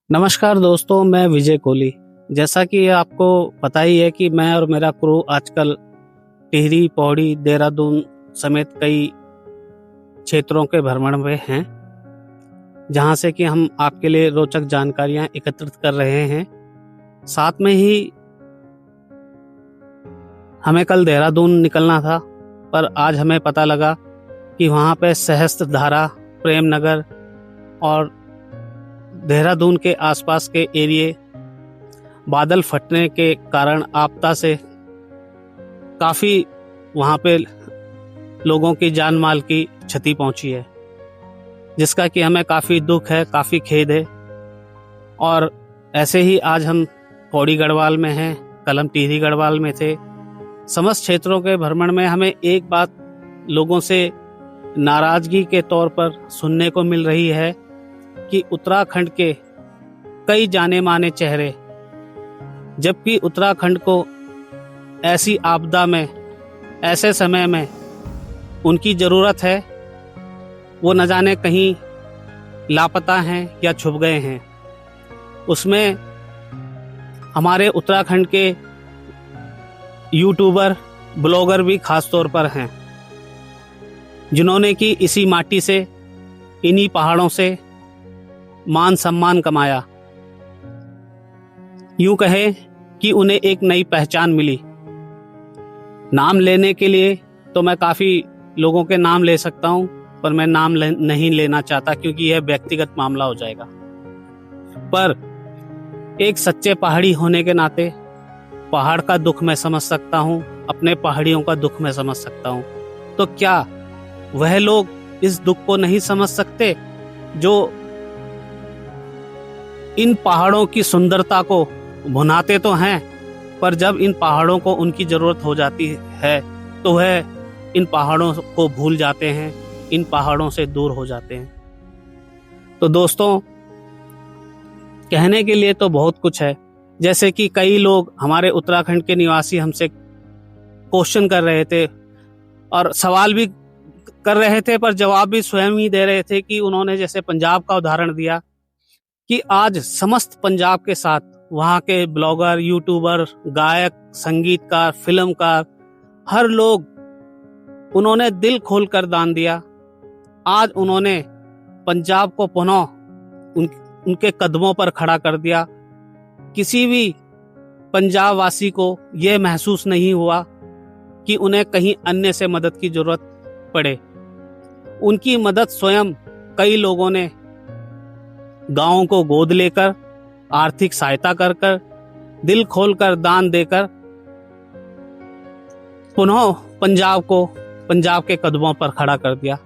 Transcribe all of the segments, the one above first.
नमस्कार दोस्तों, मैं विजय कोहली। जैसा कि आपको पता ही है कि मैं और मेरा क्रू आजकल टिहरी, पौड़ी, देहरादून समेत कई क्षेत्रों के भ्रमण में हैं, जहां से कि हम आपके लिए रोचक जानकारियां एकत्रित कर रहे हैं। साथ में ही हमें कल देहरादून निकलना था, पर आज हमें पता लगा कि वहां पे सहस्त्रधारा, प्रेम नगर और देहरादून के आसपास के एरिए बादल फटने के कारण आपदा से काफ़ी वहाँ पे लोगों की जान माल की क्षति पहुँची है, जिसका कि हमें काफ़ी दुख है, काफ़ी खेद है। और ऐसे ही आज हम पौड़ी गढ़वाल में हैं, कल हम टिहरी गढ़वाल में थे। समस्त क्षेत्रों के भ्रमण में हमें एक बात लोगों से नाराज़गी के तौर पर सुनने को मिल रही है कि उत्तराखंड के कई जाने माने चेहरे, जबकि उत्तराखंड को ऐसी आपदा में, ऐसे समय में उनकी ज़रूरत है, वो न जाने कहीं लापता हैं या छुप गए हैं। उसमें हमारे उत्तराखंड के यूट्यूबर, ब्लॉगर भी खास तौर पर हैं, जिन्होंने कि इसी माटी से, इन्हीं पहाड़ों से मान सम्मान कमाया। यूं कहे कि उन्हें एक नई पहचान मिली। नाम लेने के लिए तो मैं काफ़ी लोगों के नाम ले सकता हूं, पर मैं नाम नहीं लेना चाहता क्योंकि यह व्यक्तिगत मामला हो जाएगा। पर एक सच्चे पहाड़ी होने के नाते पहाड़ का दुख मैं समझ सकता हूं, अपने पहाड़ियों का दुख मैं समझ सकता हूं। तो क्या वह लोग इस दुख को नहीं समझ सकते जो इन पहाड़ों की सुंदरता को भुनाते तो हैं, पर जब इन पहाड़ों को उनकी जरूरत हो जाती है तो वह इन पहाड़ों को भूल जाते हैं, इन पहाड़ों से दूर हो जाते हैं। तो दोस्तों, कहने के लिए तो बहुत कुछ है। जैसे कि कई लोग हमारे उत्तराखंड के निवासी हमसे क्वेश्चन कर रहे थे और सवाल भी कर रहे थे, पर जवाब भी स्वयं ही दे रहे थे कि उन्होंने जैसे पंजाब का उदाहरण दिया कि आज समस्त पंजाब के साथ वहाँ के ब्लॉगर, यूट्यूबर, गायक, संगीतकार, फिल्मकार, हर लोग उन्होंने दिल खोलकर दान दिया। आज उन्होंने पंजाब को पुनः उनके कदमों पर खड़ा कर दिया। किसी भी पंजाब वासी को यह महसूस नहीं हुआ कि उन्हें कहीं अन्य से मदद की जरूरत पड़े। उनकी मदद स्वयं कई लोगों ने गांवों को गोद लेकर, आर्थिक सहायता कर दिल खोलकर दान देकर पुनः पंजाब के कदमों पर खड़ा कर दिया।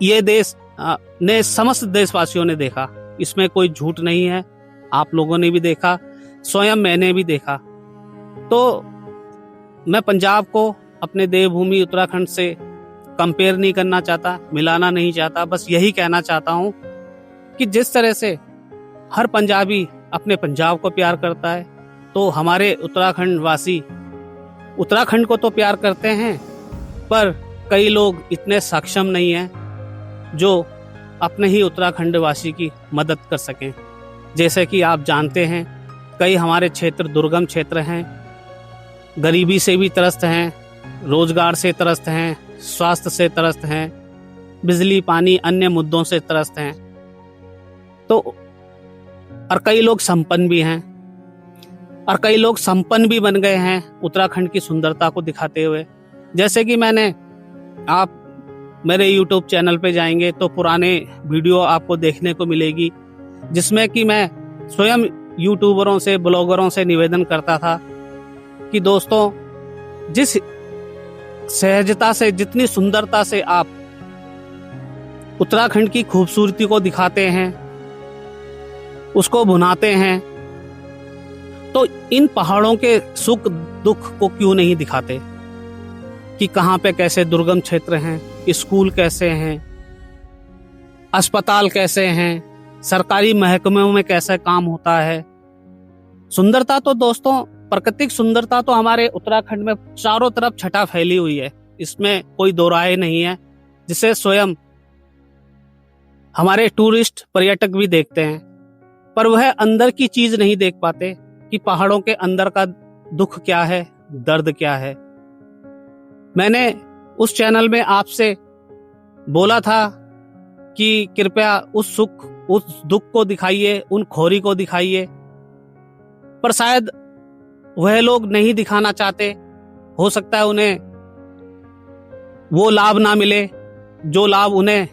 ये देश ने, समस्त देशवासियों ने देखा, इसमें कोई झूठ नहीं है। आप लोगों ने भी देखा, स्वयं मैंने भी देखा। तो मैं पंजाब को अपने देवभूमि उत्तराखंड से कंपेयर नहीं करना चाहता, मिलाना नहीं चाहता। बस यही कहना चाहता हूं कि जिस तरह से हर पंजाबी अपने पंजाब को प्यार करता है, तो हमारे उत्तराखंड वासी उत्तराखंड को तो प्यार करते हैं, पर कई लोग इतने सक्षम नहीं हैं जो अपने ही उत्तराखंड वासी की मदद कर सकें। जैसे कि आप जानते हैं, कई हमारे क्षेत्र दुर्गम क्षेत्र हैं, गरीबी से भी त्रस्त हैं, रोजगार से त्रस्त हैं, स्वास्थ्य से त्रस्त हैं, बिजली, पानी, अन्य मुद्दों से त्रस्त हैं। तो और कई लोग संपन्न भी हैं, और कई लोग संपन्न भी बन गए हैं उत्तराखंड की सुंदरता को दिखाते हुए। जैसे कि आप मेरे YouTube चैनल पे जाएंगे तो पुराने वीडियो आपको देखने को मिलेगी, जिसमें कि मैं स्वयं यूट्यूबरों से, ब्लॉगरों से निवेदन करता था कि दोस्तों, जिस सहजता से, जितनी सुंदरता से आप उत्तराखंड की खूबसूरती को दिखाते हैं, उसको भुनाते हैं, तो इन पहाड़ों के सुख दुख को क्यों नहीं दिखाते कि कहां पे कैसे दुर्गम क्षेत्र हैं, स्कूल कैसे हैं, अस्पताल कैसे हैं, सरकारी महकमों में कैसे काम होता है। सुंदरता तो दोस्तों, प्राकृतिक सुंदरता तो हमारे उत्तराखंड में चारों तरफ छटा फैली हुई है, इसमें कोई दो राय नहीं है, जिसे स्वयं हमारे टूरिस्ट, पर्यटक भी देखते हैं। पर वह अंदर की चीज नहीं देख पाते कि पहाड़ों के अंदर का दुख क्या है, दर्द क्या है। मैंने उस चैनल में आपसे बोला था कि कृपया उस सुख, उस दुख को दिखाइए, उन खोरी को दिखाइए, पर शायद वह लोग नहीं दिखाना चाहते। हो सकता है उन्हें वो लाभ ना मिले जो लाभ उन्हें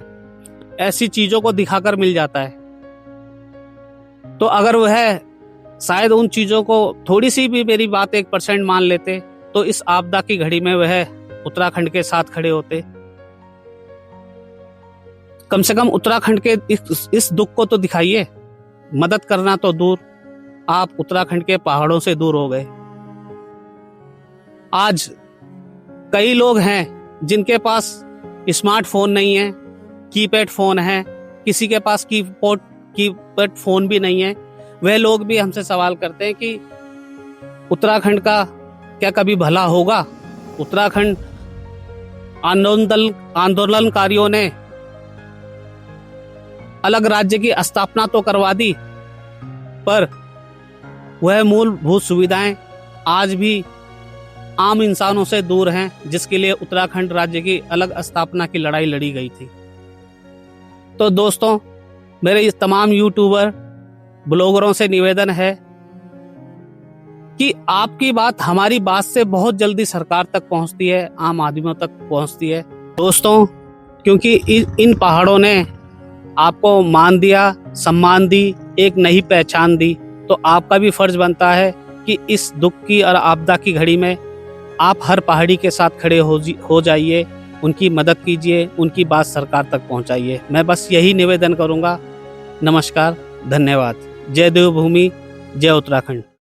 ऐसी चीजों को दिखाकर मिल जाता है। तो अगर वह शायद उन चीजों को थोड़ी सी भी मेरी बात 1% मान लेते तो इस आपदा की घड़ी में वह उत्तराखंड के साथ खड़े होते। कम से कम उत्तराखंड के इस दुख को तो दिखाइए। मदद करना तो दूर, आप उत्तराखंड के पहाड़ों से दूर हो गए। आज कई लोग हैं जिनके पास स्मार्टफोन नहीं है, कीपैड फोन है, किसी के पास कीपैड फोन भी नहीं है। वह लोग भी हमसे सवाल करते हैं कि उत्तराखंड का क्या कभी भला होगा। उत्तराखंड आंदोलनकारियों ने अलग राज्य की स्थापना तो करवा दी, पर वह मूलभूत सुविधाएं आज भी आम इंसानों से दूर हैं, जिसके लिए उत्तराखंड राज्य की अलग स्थापना की लड़ाई लड़ी गई थी। तो दोस्तों, मेरे इस तमाम यूट्यूबर ब्लॉगरों से निवेदन है कि आपकी बात हमारी बात से बहुत जल्दी सरकार तक पहुंचती है, आम आदमियों तक पहुंचती है दोस्तों, क्योंकि इन पहाड़ों ने आपको मान दिया, सम्मान दी, एक नई पहचान दी। तो आपका भी फर्ज बनता है कि इस दुख की और आपदा की घड़ी में आप हर पहाड़ी के साथ खड़े हो जाइए, उनकी मदद कीजिए, उनकी बात सरकार तक पहुंचाइए। मैं बस यही निवेदन करूंगा। नमस्कार, धन्यवाद। जय देवभूमि, जय उत्तराखंड।